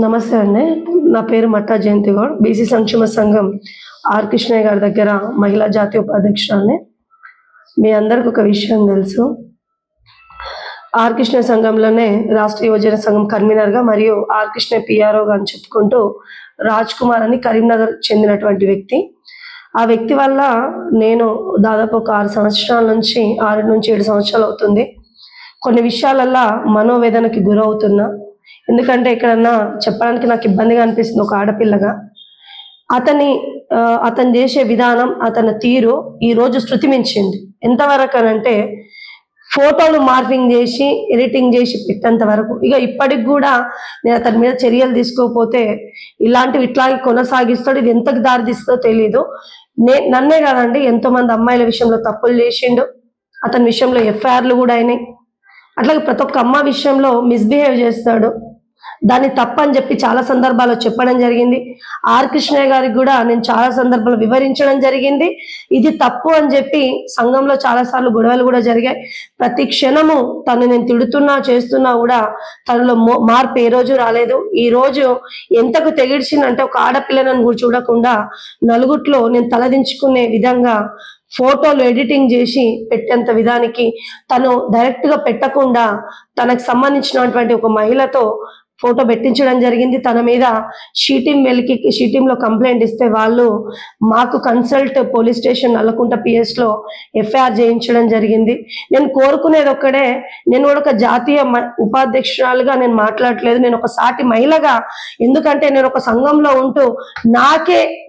నమస్తే అండి. నా పేరు మట్టా జయంతి గౌడ్. బీసీ సంక్షేమ సంఘం ఆర్ కృష్ణయ్య గారి దగ్గర మహిళా జాతీయ ఉపాధ్యక్షురాలిని. మీ అందరికి ఒక విషయం తెలుసు, ఆర్ కృష్ణయ్య సంఘంలోనే రాష్ట్ర యువజన సంఘం కన్వీనర్గా మరియు ఆర్ కృష్ణయ్య పిఆర్ఓగా అని చెప్పుకుంటూ రాజ్ కుమార్ అని కరీంనగర్ చెందినటువంటి వ్యక్తి. ఆ వ్యక్తి వల్ల నేను దాదాపు ఒక 6 సంవత్సరాల నుంచి 6 నుంచి 7 సంవత్సరాలు అవుతుంది కొన్ని విషయాలల్లో మనోవేదనకి గురవుతున్నా. ఎందుకంటే ఎక్కడన్నా చెప్పడానికి నాకు ఇబ్బందిగా అనిపిస్తుంది. ఒక ఆడపిల్లగా అతను చేసే విధానం, అతని తీరు ఈరోజు శృతి మించింది. ఎంతవరకు అనంటే ఫోటోలు మార్పింగ్ చేసి ఎడిటింగ్ చేసి పెట్టేంత వరకు. ఇక ఇప్పటికి కూడా నేను అతని మీద చర్యలు తీసుకోకపోతే ఇట్లాగే కొనసాగిస్తాడు. ఇది ఎంతకు దారితీస్తుందో తెలీదు. నన్నే కాదండి, ఎంతోమంది అమ్మాయిల విషయంలో తప్పులు చేసిండు. అతని విషయంలో ఎఫ్ఐఆర్లు కూడా అయినాయి. అట్లాగే ప్రతి ఒక్క అమ్మ విషయంలో మిస్బిహేవ్ చేస్తాడు. దాన్ని తప్పని చెప్పి చాలా సందర్భాల్లో చెప్పడం జరిగింది. ఆర్ కృష్ణయ్య గారికి కూడా నేను చాలా సందర్భాలు వివరించడం జరిగింది. ఇది తప్పు అని చెప్పి సంఘంలో చాలాసార్లు గొడవలు కూడా జరిగాయి. ప్రతి క్షణము తను నేను తిడుతున్నా చేస్తున్నా కూడా తనలో మార్పు ఏ రోజు రాలేదు. ఈ రోజు ఎంతకు తెగిడ్చిందంటే ఒక ఆడపిల్లను కూడా చూడకుండా నలుగుట్లో నేను తలదించుకునే విధంగా ఫోటోలు ఎడిటింగ్ చేసి పెట్టేంత విధానికి తను డైరెక్ట్గా పెట్టకుండా తనకు సంబంధించినటువంటి ఒక మహిళతో ఫోటో పెట్టించడం జరిగింది. తన మీద షీటీంలో కంప్లైంట్ ఇస్తే వాళ్ళు మాకు consult police station Nallakunta PS లో ఎఫ్ఐఆర్ చేయించడం జరిగింది. నేను కోరుకునేది ఒక్కడే, నేను కూడా ఒక జాతీయ ఉపాధ్యక్షురాలుగా నేను మాట్లాడట్లేదు, నేను ఒక సాటి మహిళగా. ఎందుకంటే నేను ఒక సంఘంలో ఉంటూ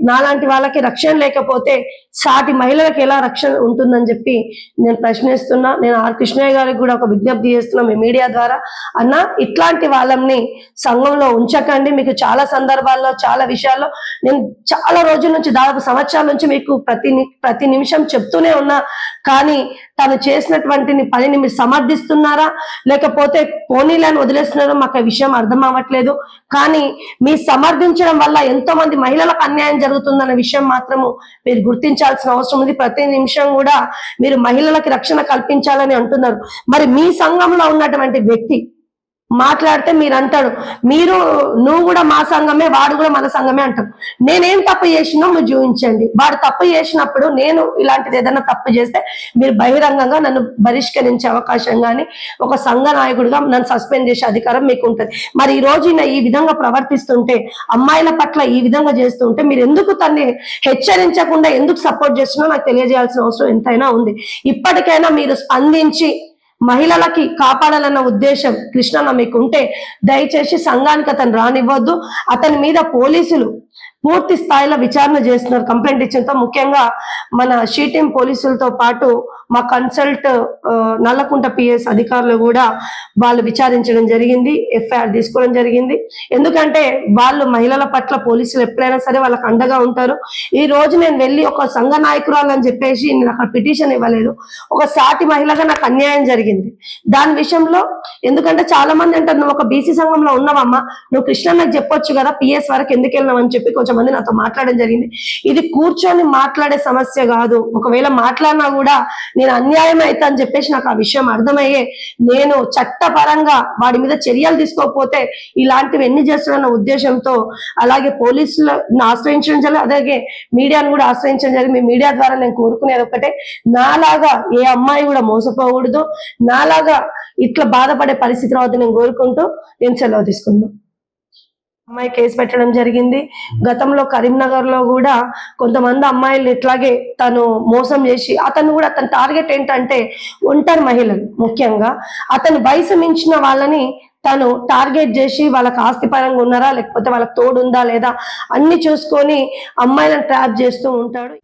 నాలాంటి వాళ్ళకి రక్షణ లేకపోతే సాటి మహిళలకు ఎలా రక్షణ ఉంటుందని చెప్పి నేను ప్రశ్నిస్తున్నా. నేను ఆర్ కృష్ణయ్య గారికి కూడా ఒక విజ్ఞప్తి చేస్తున్నా మీ మీడియా ద్వారా, అన్న ఇట్లాంటి వాళ్ళని సంఘంలో ఉంచకండి. మీకు చాలా సందర్భాల్లో చాలా విషయాల్లో నేను చాలా రోజుల నుంచి దాదాపు సంవత్సరాల నుంచి మీకు ప్రతి నిమిషం చెప్తూనే ఉన్నా. కానీ తను చేసినటువంటి పనిని మీరు సమర్థిస్తున్నారా లేకపోతే పోనీలను వదిలేస్తున్నారో మాకు ఆ విషయం అర్థం అవ్వట్లేదు. కానీ మీ సమర్థించడం వల్ల ఎంతో మంది మహిళలకు అన్యాయం జరుగుతుందన్న విషయం మాత్రము మీరు గుర్తించాల్సిన అవసరం ఉంది. ప్రతి నిమిషం కూడా మీరు మహిళలకి రక్షణ కల్పించాలని అంటున్నారు. మరి మీ సంఘంలో ఉన్నటువంటి వ్యక్తి మాట్లాడితే మీరు అంటాడు, నువ్వు కూడా మా సంఘమే, వాడు కూడా మన సంఘమే అంటాం. నేనేం తప్పు చేసినా మీరు చూపించండి. వాడు తప్పు చేసినప్పుడు నేను ఇలాంటిది ఏదైనా తప్పు చేస్తే మీరు బహిరంగంగా నన్ను బహిష్కరించే అవకాశం కానీ ఒక సంఘ నాయకుడిగా నన్ను సస్పెండ్ చేసే అధికారం మీకు ఉంటుంది. మరి ఈ రోజు ఈ విధంగా ప్రవర్తిస్తుంటే, అమ్మాయిల పట్ల ఈ విధంగా చేస్తుంటే మీరు ఎందుకు తన్ని హెచ్చరించకుండా ఎందుకు సపోర్ట్ చేస్తున్నా నాకు తెలియజేయాల్సిన అవసరం ఎంతైనా ఉంది. ఇప్పటికైనా మీరు స్పందించి మహిళలకి కాపాడాలన్న ఉద్దేశం కృష్ణన్న మీకు ఉంటే దయచేసి సంఘానికి అతను రానివ్వద్దు. అతని మీద పోలీసులు పూర్తి స్థాయిలో విచారణ చేస్తున్నారు కంప్లైంట్ ఇచ్చేంతో. ముఖ్యంగా మన షీటీం పోలీసులతో పాటు మా కన్సల్ట్ నల్లకుంట PS అధికారులు కూడా వాళ్ళు విచారించడం జరిగింది, ఎఫ్ఐఆర్ తీసుకోవడం జరిగింది. ఎందుకంటే వాళ్ళు మహిళల పట్ల పోలీసులు ఎప్పుడైనా సరే వాళ్ళకి అండగా ఉంటారు. ఈ రోజు నేను వెళ్ళి ఒక సంఘ నాయకురాలు అని చెప్పేసి నేను అక్కడ పిటిషన్ ఇవ్వలేదు. ఒక సాటి మహిళగా నాకు అన్యాయం జరిగింది. దాని విషయంలో ఎందుకంటే చాలా మంది అంటారు, నువ్వు ఒక బీసీ సంఘంలో ఉన్నావమ్మా, నువ్వు కృష్ణన్నకు చెప్పొచ్చు కదా PS వరకు ఎందుకు వెళ్ళినావు అని చెప్పి కొంచెం మంది నాతో మాట్లాడడం జరిగింది. ఇది కూర్చొని మాట్లాడే సమస్య కాదు. ఒకవేళ మాట్లాడినా కూడా నేను అన్యాయం అవుతా అని చెప్పేసి నాకు ఆ విషయం అర్థమయ్యే నేను చట్టపరంగా వాడి మీద చర్యలు తీసుకోకపోతే ఇలాంటివి ఎన్ని చేస్తున్న ఉద్దేశంతో అలాగే పోలీసులను ఆశ్రయించడం జరిగింది, అలాగే మీడియాను కూడా ఆశ్రయించడం జరిగింది. మీ మీడియా ద్వారా నేను కోరుకునేది ఒకటే, నాలాగా ఏ అమ్మాయి కూడా మోసపోకూడదు, నాలాగా ఇట్లా బాధపడే పరిస్థితి రావద్దు నేను కోరుకుంటూ నేను సెలవు తీసుకున్నాను. అమ్మాయి కేసు పెట్టడం జరిగింది. గతంలో కరీంనగర్ లో కూడా కొంతమంది అమ్మాయిలు ఇట్లాగే తను మోసం చేసి అతను టార్గెట్ ఏంటంటే ఒంటరి మహిళలు, ముఖ్యంగా అతను వయసు మించిన వాళ్ళని తను టార్గెట్ చేసి వాళ్ళకి ఆస్తిపరంగా ఉన్నారా లేకపోతే వాళ్ళకి తోడు ఉందా లేదా అన్ని చూసుకొని అమ్మాయిలను ట్రాప్ చేస్తూ ఉంటాడు.